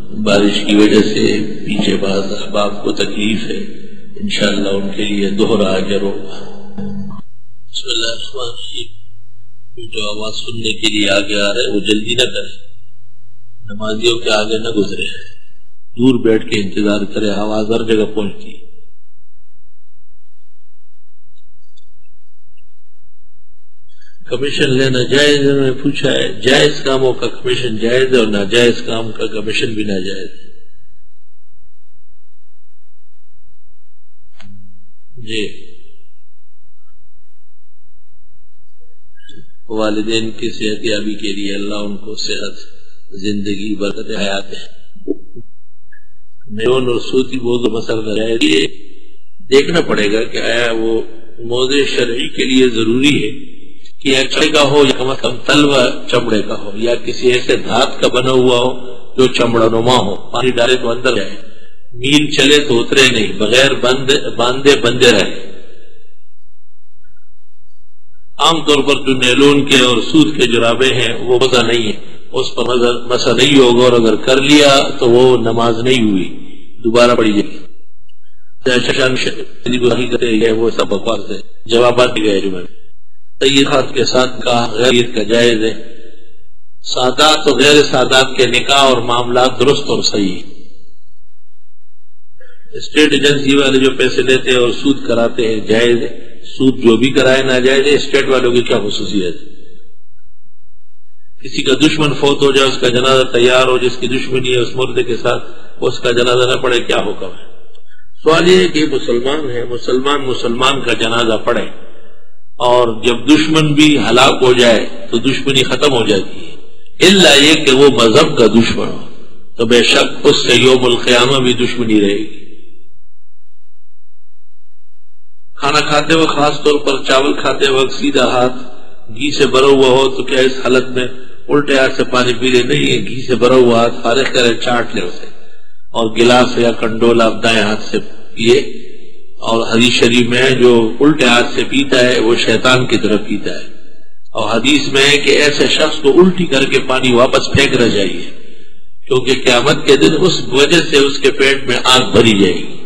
بارش کی وجہ سے پیچھے بعض احباب کو تکلیف ہے، انشاءاللہ ان کے لیے دوہرا اجر ہوگا۔ بسم اللہ الرحمن الرحیم۔ جو آواز سننے کے لیے آگے آ رہے وہ جلدی نہ کرے، نمازیوں کے آگے نہ گزرے، دور بیٹھ کے انتظار کرے، آواز ہر جگہ پہنچتی۔ کمیشن لینا جائز ہے؟ میں نے پوچھا ہے، جائز کاموں کا کمیشن جائز ہے اور ناجائز کام کا کمیشن بھی ناجائز ہے۔ جی، والدین کی صحت یابی کے لیے اللہ ان کو صحت، زندگی، برکت حیات ہے۔ میون اور سوتی بہت مسئلہ جائز، یہ دیکھنا پڑے گا کہ آیا وہ موضع شرعی کے لیے ضروری ہے کہ یا چمڑے کا ہو یا کم از کم تلوا چمڑے کا ہو، یا کسی ایسے دھات کا بنا ہوا ہو جو چمڑا نما ہو، پانی ڈالے تو اندر جائے، میل چلے تو اترے نہیں، بغیر باندھے بندے رہے۔ عام طور پر جو نیلون کے اور سود کے جرابے ہیں وہ مزہ نہیں ہے، اس پر مسا نہیں ہوگا، اور اگر کر لیا تو وہ نماز نہیں ہوئی، دوبارہ پڑھی جائے گی۔ وہ سب بکواس ہے، جوابات دی گئے جمعے میں۔ سیدات کے ساتھ کا غیر کا جائز ہے، سادات اور غیر سادات کے نکاح اور معاملات درست اور صحیح۔ اسٹیٹ ایجنسی والے جو پیسے لیتے ہیں اور سود کراتے ہیں جائز ہے، سود جو بھی کرائے ناجائز ہے۔ اسٹیٹ والوں کی کیا خصوصیت ہے؟ کسی کا دشمن فوت ہو جائے، اس کا جنازہ تیار ہو، جس کی دشمنی ہے اس مردے کے ساتھ اس کا جنازہ نہ پڑے، کیا حکم ہے؟ سوال یہ ہے کہ مسلمان ہے، مسلمان کا جنازہ پڑھے، اور جب دشمن بھی ہلاک ہو جائے تو دشمنی ختم ہو جاتی ہے، الا یہ کہ وہ مذہب کا دشمن ہو تو بے شک اس سے یوم القیامہ بھی دشمنی رہے گی۔ کھانا کھاتے وقت، خاص طور پر چاول کھاتے وقت، سیدھا ہاتھ گھی سے بھرا ہوا ہو تو کیا اس حالت میں الٹے ہاتھ سے پانی پی لے؟ نہیں ہے، گھی سے بھرا ہوا ہاتھ فارغ کرے، چاٹ لے اسے، اور گلاس یا کنڈول آپ دائیں ہاتھ سے پیے۔ اور حدیث شریف میں ہے جو الٹے ہاتھ سے پیتا ہے وہ شیطان کی طرف پیتا ہے، اور حدیث میں ہے کہ ایسے شخص کو الٹی کر کے پانی واپس پھینکنا چاہیے، کیونکہ قیامت کے دن اس وجہ سے اس کے پیٹ میں آگ بھری جائے گی۔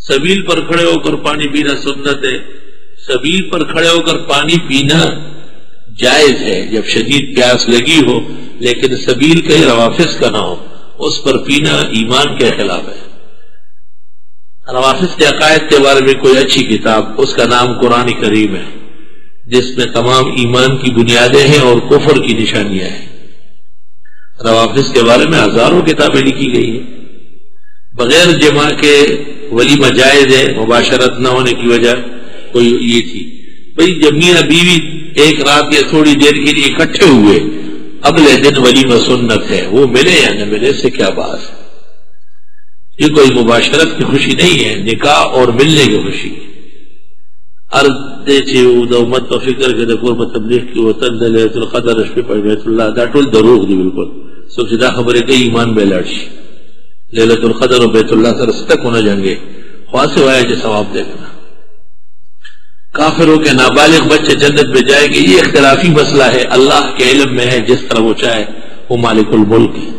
سبیل پر کھڑے ہو کر پانی پینا سنت ہے، سبیل پر کھڑے ہو کر پانی پینا جائز ہے جب شدید پیاس لگی ہو، لیکن سبیل کہیں روافظ کا نہ ہو، اس پر پینا ایمان کے خلاف ہے۔ روافظ کے عقائد کے بارے میں کوئی اچھی کتاب، اس کا نام قرآن کریم ہے، جس میں تمام ایمان کی بنیادیں ہیں اور کفر کی نشانیاں ہیں۔ روافظ کے بارے میں ہزاروں کتابیں لکھی گئی ہیں۔ بغیر جماع کے ولیمہ جائز ہے، مباشرت نہ ہونے کی وجہ کوئی یہ تھی، بھئی جب میاں بیوی ایک رات یا تھوڑی دیر کے لیے اکٹھے ہوئے، اگلے دن ولیمہ سنت ہے، وہ ملے یا نہ ملے سے کیا بات ہے؟ یہ کوئی مباشرت کی خوشی نہیں ہے، نکاح اور ملنے کی خوشی۔ عرض دے چھے دا امت تو فکر کے دا قرب تبلیغ کی وطن دا لیلت القدر رشپی پر بیت اللہ دا ٹول دروغ دی بالکل سب سے دا خبریں کئی ایمان بے لڑشی، لیلت القدر و بیت اللہ سر ستک ہونا جنگے خواہ سے وایا جے ثواب دیکھنا۔ کافروں کے نابالغ بچے جنت میں جائیں گے، یہ اختلافی مسئلہ ہے، اللہ کے علم میں ہے، جس طرح وہ چاہے وہ مالک الملک ہے۔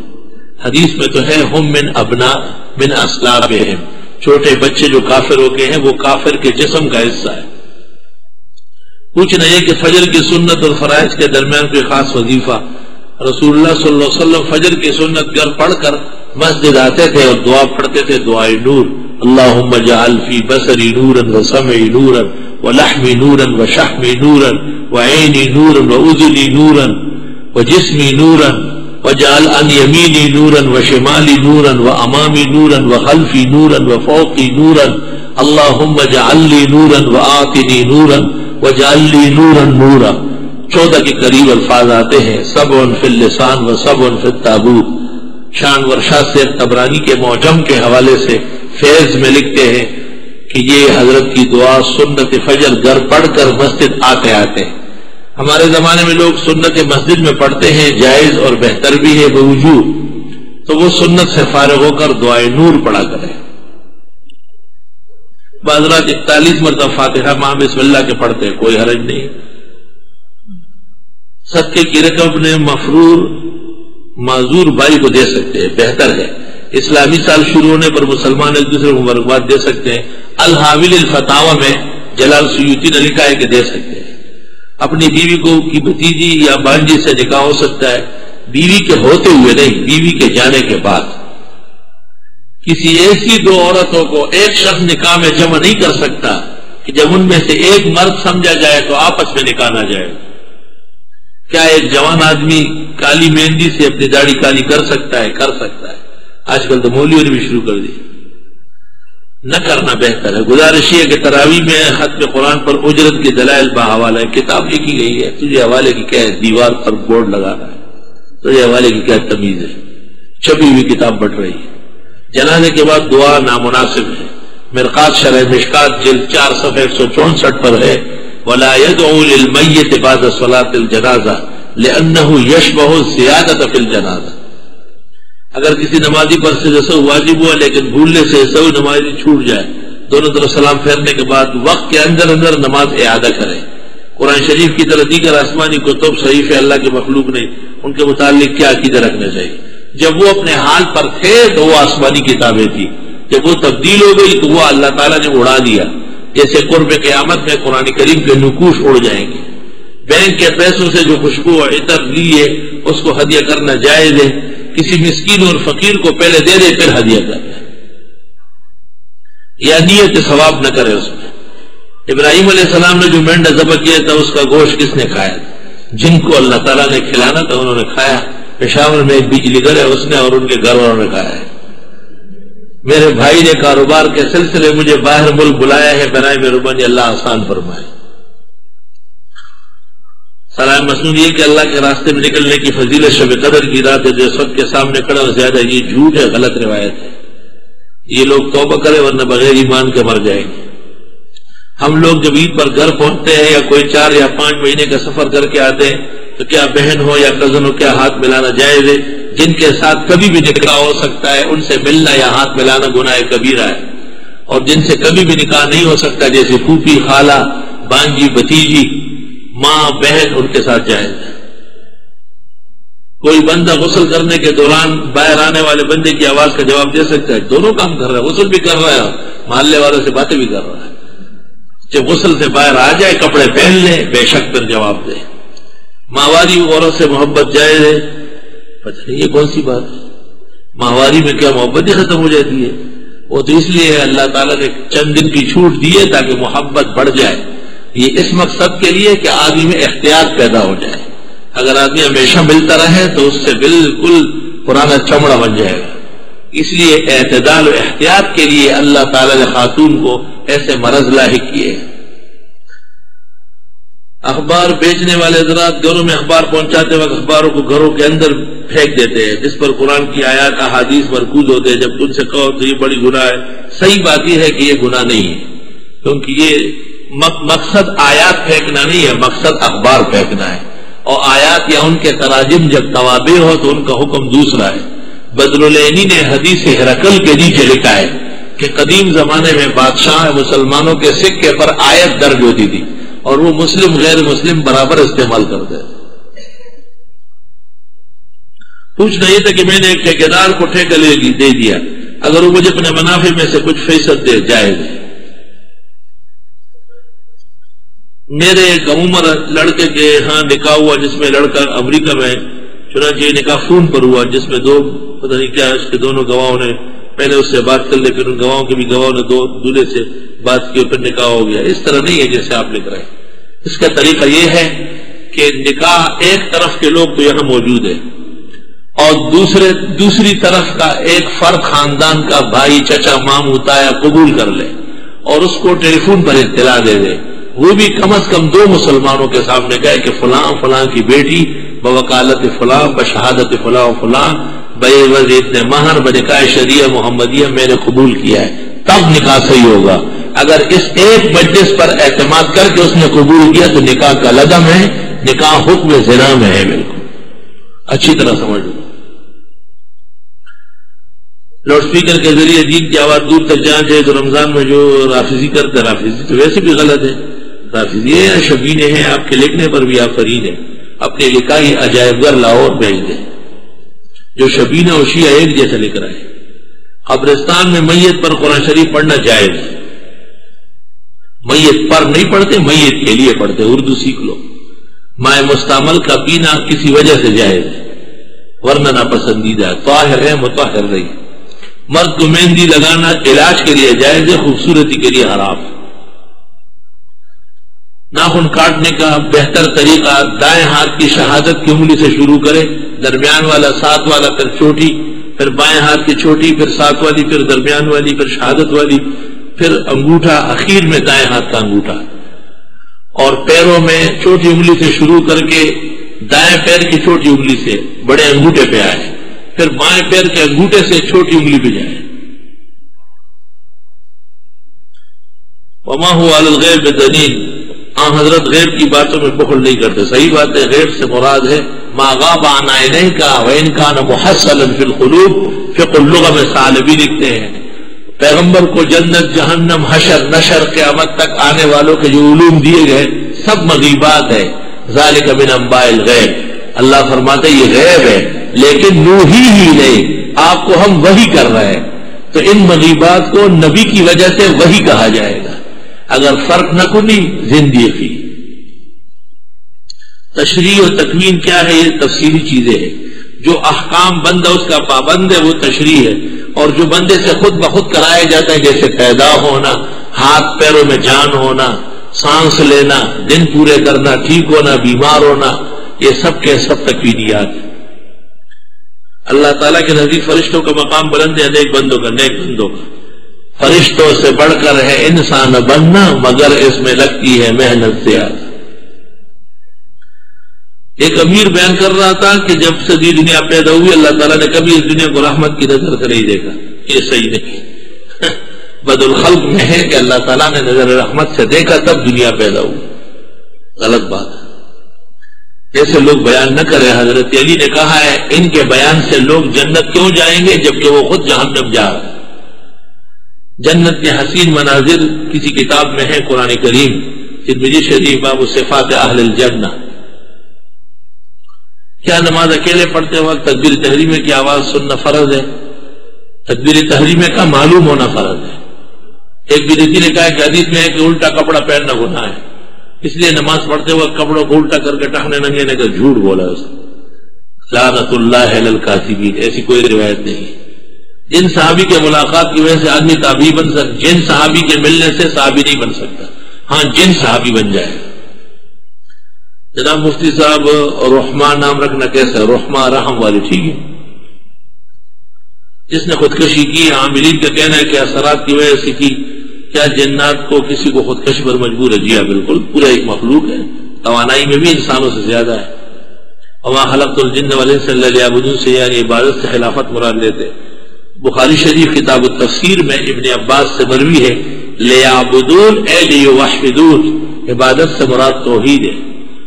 حدیث میں تو ہے ہم من ابناء من اصلابہم، چھوٹے بچے جو کافر ہو گئے ہیں وہ کافر کے جسم کا حصہ ہے۔ پوچھنا یہ کہ فجر کی سنت اور فرائض کے درمیان کوئی خاص وظیفہ؟ رسول اللہ صلی اللہ علیہ وسلم فجر کی سنت گھر پڑھ کر مسجد آتے تھے اور دعا پڑھتے تھے، دعائے نور، اللہم اجعل فی بصری نورا وسمعی نورا ولحمی نورا وشحمی نورا وعینی نورا واذنی نورا وجسمی نورا وجعل عن یمینی نورا وشمالی نورا وامامی نورا وخلفی نورا وفوقی نورا اللہم اجعل لی نورا وآتنی نورا وجعل لی نورا نورا۔ 14 کے قریب الفاظ آتے ہیں، سبع فی اللسان و سبع فی التابوت۔ شان ورشا سے طبرانی کے معجم کے حوالے سے فیض میں لکھتے ہیں کہ یہ حضرت کی دعا سنت فجر گھر پڑھ کر مسجد آتے آتے ہیں۔ ہمارے زمانے میں لوگ سنت مسجد میں پڑھتے ہیں، جائز اور بہتر بھی ہے بوجود، تو وہ سنت سے فارغ ہو کر دعائے نور پڑھا کریں۔ بعض رات 41 مرتبہ فاتحہ ماں بسم اللہ کے پڑھتے ہیں، کوئی حرج نہیں۔ صدقے کی رقم نے مفرور معذور بھائی کو دے سکتے ہیں، بہتر ہے۔ اسلامی سال شروع ہونے پر مسلمان ایک دوسرے کو مبارکباد دے سکتے ہیں۔ الحاویل الفتاوی میں جلال سیوطی نے لکھا ہے کہ دے سکتے ہیں۔ اپنی بیوی کو کی بھتیجی یا بانجی سے نکاح ہو سکتا ہے، بیوی کے ہوتے ہوئے نہیں، بیوی کے جانے کے بعد۔ کسی ایسی دو عورتوں کو ایک شخص نکاح میں جمع نہیں کر سکتا کہ جب ان میں سے ایک مرد سمجھا جائے تو آپس میں نکاح نہ جائے۔ کیا ایک جوان آدمی کالی مہندی سے اپنی داڑھی کالی کر سکتا ہے؟ کر سکتا ہے۔ آج کل تو مولویوں نے بھی شروع کر دی، نہ کرنا بہتر ہے۔ گزارش یہ کہ تراویح میں ختم قرآن پر اجرت کے دلائل باحوالہ ہے، کتاب لکھی گئی ہے، تجھے حوالے کی کیا ہے؟ دیوار پر بورڈ لگانا ہے، تجھے حوالے کی کیا تمیز ہے؟ چھپی ہوئی کتاب بٹ رہی ہے۔ جنازے کے بعد دعا نامناسب ہے۔ مرقات شرح مشکات جلد 4 صفحہ 164 پر ہے، وَلَا يَدْعُو لِلْمَيِّتِ بَعْدَ صَلَاةِ الْجَنَازَةِ لِأَنَّهُ يَشْبَهُ الزِّيَادَةَ فِي الْجَنَازَةِ۔ اگر کسی نمازی پر سے سہو واجب ہوا لیکن بھولنے سے سہو نمازی چھوٹ جائے، دونوں طرف سلام پھیرنے کے بعد وقت کے اندر نماز اعادہ کرے۔ قرآن شریف کی طرح دیگر آسمانی کتب صحیفے اللہ کے مخلوق نے ان کے متعلق کیا عقیدہ رکھنا چاہیے؟ جب وہ اپنے حال پر تھے تو وہ آسمانی کتابیں تھی، جب وہ تبدیل ہو گئی تو وہ اللہ تعالیٰ نے اڑا دیا۔ جیسے قرب قیامت میں قرآن کریم کے نقوش اڑ جائیں گے۔ بینک کے پیسوں سے جو خوشبو اور عطر لیے اس کو ہدیہ کرنا جائز ہے، کسی مسکین اور فقیر کو پہلے دے دے پھر ہدیہ کر دے، یا نیت ثواب نہ کرے اس میں۔ ابراہیم علیہ السلام نے جو مینڈا ذبح کیا تھا اس کا گوشت کس نے کھایا تھا؟ جن کو اللہ تعالیٰ نے کھلانا تھا انہوں نے کھایا۔ پشاور میں ایک بجلی گھر ہے، اس نے اور ان کے گھر والوں نے کھایا ہے۔ میرے بھائی نے کاروبار کے سلسلے مجھے باہر ملک بلایا ہے، برائے مہربانی اللہ آسان فرمائے۔ سرائے مسنون یہ کہ اللہ کے راستے میں نکلنے کی فضیلت شب قدر کی رات ہے، جو سب کے سامنے کھڑا زیادہ، یہ جھوٹ ہے، غلط روایت ہے۔ یہ لوگ توبہ کرے ورنہ بغیر ایمان کے مر جائیں گے۔ ہم لوگ جب عید پر گھر پہنچتے ہیں یا کوئی 4 یا 5 مہینے کا سفر کر کے آتے ہیں تو کیا بہن ہو یا کزن ہو کیا ہاتھ ملانا جائز ہے؟ جن کے ساتھ کبھی بھی نکاح ہو سکتا ہے ان سے ملنا یا ہاتھ ملانا گناہ کبیرہ ہے، اور جن سے کبھی بھی نکاح نہیں ہو سکتا جیسے پھوپھی، خالہ، بانجی، بھتیجی، ماں، بہن، ان کے ساتھ جائز ہے۔ کوئی بندہ غسل کرنے کے دوران باہر آنے والے بندے کی آواز کا جواب دے سکتا ہے؟ دونوں کام کر رہا ہے، غسل بھی کر رہا ہے، محلے والوں سے باتیں بھی کر رہا ہے۔ جب غسل سے باہر آ جائے کپڑے پہن لے، بے شک پھر جواب دے۔ ماہواری عورت سے محبت جائز ہے؟ پتہ نہیں یہ کون سی بات ہے؟ ماہواری میں کیا محبت ہی ختم ہو جاتی ہے؟ وہ تو اس لیے اللہ تعالیٰ نے چند دن کی چھوٹ دی ہے تاکہ محبت بڑھ جائے۔ یہ اس مقصد کے لیے کہ آدمی میں احتیاط پیدا ہو جائے۔ اگر آدمی ہمیشہ ملتا رہے تو اس سے بالکل پرانا چمڑا بن جائے گا۔ اس لیے اعتدال و احتیاط کے لیے اللہ تعالیٰ نے خاتون کو ایسے مرض لاحق کیے۔ اخبار بیچنے والے حضرات گھروں میں اخبار پہنچاتے وقت اخباروں کو گھروں کے اندر پھینک دیتے ہیں، جس پر قرآن کی آیات احادیث مرکوز ہوتے ہیں۔ جب تم سے کہو تو یہ بڑی گناہ ہے، صحیح بات یہ ہے کہ یہ گناہ نہیں ہے، کیونکہ یہ مقصد آیات پھینکنا نہیں ہے، مقصد اخبار پھینکنا ہے۔ اور آیات یا ان کے تراجم جب توابع ہو تو ان کا حکم دوسرا ہے۔ بدرالعینی نے حدیث ہرقل کے نیچے لکھا ہے کہ قدیم زمانے میں بادشاہ مسلمانوں کے سکے پر آیت درج ہوتی تھی اور وہ مسلم غیر مسلم برابر استعمال کرتے تھے۔ پوچھنا یہ تھا کہ میں نے ایک ٹھیکیدار کو ٹھیکہ دے دیا، اگر وہ مجھے اپنے منافع میں سے کچھ فیصد دے، جائز ہے۔ میرے ایک عمر لڑکے کے ہاں نکاح ہوا جس میں لڑکا امریکہ میں، چنانچہ یہ نکاح فون پر ہوا جس میں دو پتہ نہیں کیا اس کے دونوں گواہوں نے پہلے اس سے بات کر لی، پھر ان گواہوں کے بھی گواہوں نے دولہے سے بات کی، پھر نکاح ہو گیا۔ اس طرح نہیں ہے جیسے آپ لکھ رہے ہیں۔ اس کا طریقہ یہ ہے کہ نکاح ایک طرف کے لوگ تو یہاں موجود ہے اور دوسری طرف کا ایک فرد خاندان کا بھائی، چچا، ماموں، تایا قبول کر لے اور اس کو ٹیلی فون پر اطلاع دے دے، وہ بھی کم از کم 2 مسلمانوں کے سامنے کہے کہ فلاں فلاں کی بیٹی بوکالت فلاں، بشہادت فلاں فلاں، بعوض اتنے مہر، بنکاح شریعہ محمدیہ میں نے قبول کیا ہے، تب نکاح صحیح ہوگا۔ اگر اس ایک مجلس پر اعتماد کر کے اس نے قبول کیا تو نکاح کا لدم ہے، نکاح حکم زنا میں ہے۔ بالکل اچھی طرح سمجھ لو۔ لاؤڈ اسپیکر کے ذریعے دین کی آواز دور تک جانا چاہیے تو رمضان میں جو رافضی کرتے ہیں، رافضی تو ویسے بھی غلط ہے۔ رافضی ہے، شبینے ہیں، آپ کے لکھنے پر بھی آپ فرید ہیں، اپنے لکھائی عجائب گھر لاہور بھیج دیں۔ جو شبینہ و شیعہ ایک جیسا لکھ رہا ہے. قبرستان میں میت پر قرآن شریف پڑھنا جائز ہے. میت پر نہیں پڑھتے، میت کے لیے پڑھتے. اردو سیکھ لو. مائع مستعمل کا پینا کسی وجہ سے جائز ہے، ورنہ ناپسندیدہ. طاہر ہے، مطہر رہی. مرد کو مہندی لگانا علاج کے لیے جائز ہے، خوبصورتی کے لیے حرام ہے. ناخن کاٹنے کا بہتر طریقہ دائیں ہاتھ کی شہادت کی انگلی سے شروع کرے، درمیان والا، ساتھ والا، پھر چھوٹی، پھر بائیں ہاتھ کی چھوٹی، پھر ساتھ والی، پھر درمیان والی، پھر شہادت والی، پھر انگوٹھا، اخیر میں دائیں ہاتھ کا انگوٹھا. اور پیروں میں چھوٹی انگلی سے شروع کر کے دائیں پیر کی چھوٹی انگلی سے بڑے انگوٹھے پہ آئے، پھر بائیں پیر کے انگوٹھے سے چھوٹی انگلی پہ جائے. وما هو علی الغیب بدلیل. حضرت غیب کی باتوں میں بخل نہیں کرتے. صحیح بات ہے، غیب سے مراد ہے ما غاب عن عینیک وان کان محصلا فی القلوب. فقہ اللغہ میں ثعلبی لکھتے ہیں پیغمبر کو جنت، جہنم، حشر، نشر، قیامت تک آنے والوں کے جو علوم دیے گئے سب مغیبات ہے. ذالک من انباء الغیب. اللہ فرماتے یہ غیب ہے لیکن نوحی ہی نہیں، آپ کو ہم وحی کر رہے ہیں. تو ان مغیبات کو نبی کی وجہ سے وحی کہا جائے گا. اگر فرق نہ کنی زندگی. تشریح و تکوین کیا ہے؟ یہ تفصیلی چیزیں ہیں. جو احکام بندہ اس کا پابند ہے وہ تشریح ہے، اور جو بندے سے خود بخود کرایا جاتا ہے جیسے پیدا ہونا، ہاتھ پیروں میں جان ہونا، سانس لینا، دن پورے کرنا، ٹھیک ہونا، بیمار ہونا، یہ سب کے سب تکوینیات ہیں. اللہ تعالیٰ کے نزدیک فرشتوں کا مقام بلند ہے، نیک بندوں کا، نیک بندوں کا. فرشتوں سے بڑھ کر ہے انسان بننا، مگر اس میں لگتی ہے محنت زیادہ. ایک امیر بیان کر رہا تھا کہ جب سے یہ دنیا پیدا ہوئی اللہ تعالیٰ نے کبھی اس دنیا کو رحمت کی نظر سے نہیں دیکھا. یہ صحیح نہیں. بد الخلق میں ہے کہ اللہ تعالیٰ نے نظر رحمت سے دیکھا تب دنیا پیدا ہوئی. غلط بات ہے، ایسے لوگ بیان نہ کرے. حضرت علی نے کہا ہے ان کے بیان سے لوگ جنت کیوں جائیں گے جبکہ وہ خود جہنم جا رہے ہیں. جنت کے حسین مناظر کسی کتاب میں ہے، قرآن کریم ترمذی شریف باب صفات اہل الجنہ. کیا نماز اکیلے پڑھتے وقت تکبیر تحریمہ کی آواز سننا فرض ہے؟ تکبیر تحریمہ کا معلوم ہونا فرض ہے. ایک بدعتی نے کہا کہ حدیث میں ہے کہ الٹا کپڑا پہننا گناہ ہے، اس لیے نماز پڑھتے وقت کپڑوں کو الٹا کر کے ٹخنے ننگے نے کا جھوٹ بولا. اس لعنت اللہ علی الکاذبین. ایسی کوئی روایت نہیں. جن صحابی کے ملاقات کی وجہ سے آدمی تابعی بن سکتا، جن صحابی کے ملنے سے صحابی نہیں بن سکتا. ہاں جن صحابی بن جائے. جناب مفتی صاحب رحمان نام رکھنا کیسا ہے؟ رحمہ رحم والی، ٹھیک ہے. جس نے خودکشی کی، عاملین کا کہنا ہے کہ اثرات کی وجہ سے کی. کیا جنات کو کسی کو خودکشی پر مجبور ہے؟ جی ہاں بالکل، پورا ایک مخلوق ہے، توانائی میں بھی انسانوں سے زیادہ ہے. وما خلقت الجن والانس الا لیعبدون سے یعنی عبادت سے خلافت مراد لیتے. بخاری شریف کتاب التفسیر میں ابن عباس سے مروی ہے لیعبدون اے لیوحدون، عبادت سے مراد توحید ہے.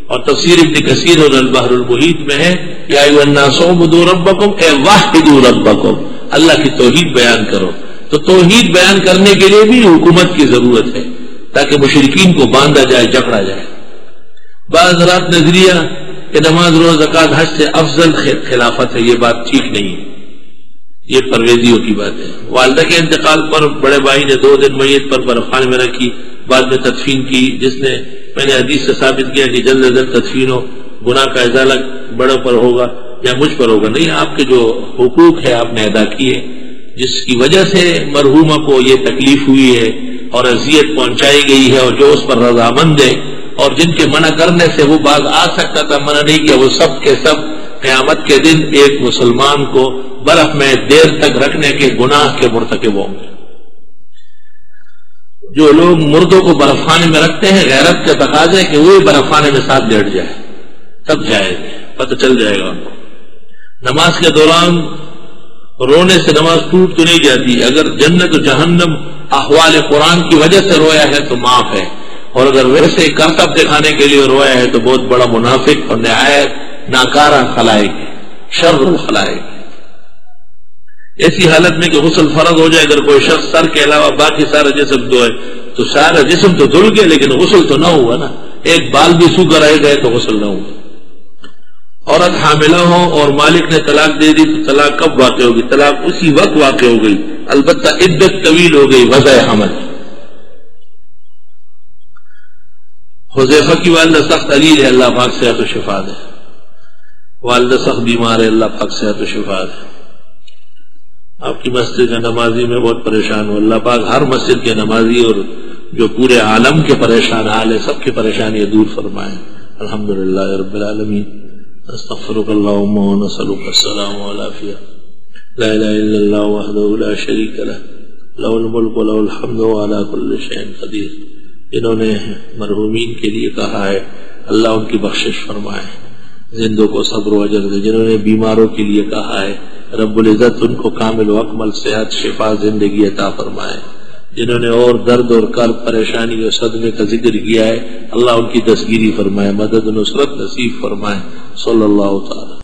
اور تفسیر ابن کثیر اور البحر المحیط میں ہے یا ایھا الناس اعبدوا ربکم اے وحدوا ربکم، اللہ کی توحید بیان کرو. تو توحید بیان کرنے کے لیے بھی حکومت کی ضرورت ہے تاکہ مشرکین کو باندھا جائے، جکڑا جائے. بعض رات نظریہ کہ نماز، روزہ، زکوٰۃ، حج سے افضل خلافت ہے، یہ بات ٹھیک نہیں ہے، یہ پرویزیوں کی بات ہے. والدہ کے انتقال پر بڑے بھائی نے 2 دن میت پر برفخانے میں رکھی، بعد میں تدفین کی، جس نے میں نے حدیث سے ثابت کیا کہ جلد از جلد تدفین ہو، گناہ کا ازالہ بڑوں پر ہوگا یا مجھ پر ہوگا. نہیں، آپ کے جو حقوق ہے آپ نے ادا کیے، جس کی وجہ سے مرحومہ کو یہ تکلیف ہوئی ہے اور اذیت پہنچائی گئی ہے، اور جو اس پر رضامند ہے اور جن کے منع کرنے سے وہ باز آ سکتا تھا منع نہیں کیا، وہ سب کے سب قیامت کے دن ایک مسلمان کو برف میں دیر تک رکھنے کے گناہ کے مرتکب ہوں گے. جو لوگ مردوں کو برف خانے میں رکھتے ہیں، غیرت کے تقاضے کہ وہ برف خانے میں ساتھ لیٹ جائے، تب جائے گا، پتہ چل جائے گا ان کو. نماز کے دوران رونے سے نماز ٹوٹ تو نہیں جاتی. اگر جنت و جہنم احوال قرآن کی وجہ سے رویا ہے تو معاف ہے، اور اگر ویسے کرتب دکھانے کے لیے رویا ہے تو بہت بڑا منافق اور نہایت ناکارہ خلائق ہے، شر الخلائق. ایسی حالت میں کہ غسل فرض ہو جائے، اگر کوئی شخص سر کے علاوہ باقی سارا جسم دھوئے تو سارا جسم تو دھل گیا لیکن غسل تو نہ ہوا نا. ایک بال بھی سوکھ رہ گئے تو غسل نہ ہوا. عورت حاملہ ہو اور مالک نے طلاق دے دی تو طلاق کب واقع ہوگی؟ طلاق اسی وقت واقع ہو گئی، البتہ عدت طویل ہو گئی وضع حمل۔ حذیفہ کی والدہ سخت علیل ہے، اللہ پاک صحت و شفا دے۔ والدہ سخت بیمار ہے، اللہ پاک صحت و شفا دے۔ آپ کی مسجد کے نمازی میں بہت پریشان ہوں، اللہ پاک ہر مسجد کے نمازی اور جو پورے عالم کے پریشان حال ہے سب کی پریشانیاں دور فرمائیں۔ الحمدللہ رب العالمین، استغفرک اللہم ونسألک السلام والعافیہ، لا الہ الا اللہ وحدہ لا شریک لہ، لہ الملک و لہ الحمد وعلی کل شیء قدیر۔ جنہوں نے مرحومین کے لیے کہا ہے اللہ ان کی بخشش فرمائے، زندوں کو صبر و اجر دے۔ جنہوں نے بیماروں کے لیے کہا ہے رب العزت ان کو کامل و اکمل صحت، شفا، زندگی عطا فرمائے۔ جنہوں نے اور درد اور کرب، پریشانی اور صدمے کا ذکر کیا ہے اللہ ان کی دستگیری فرمائے، مدد و نصرت نصیب فرمائے۔ صلی اللہ تعالی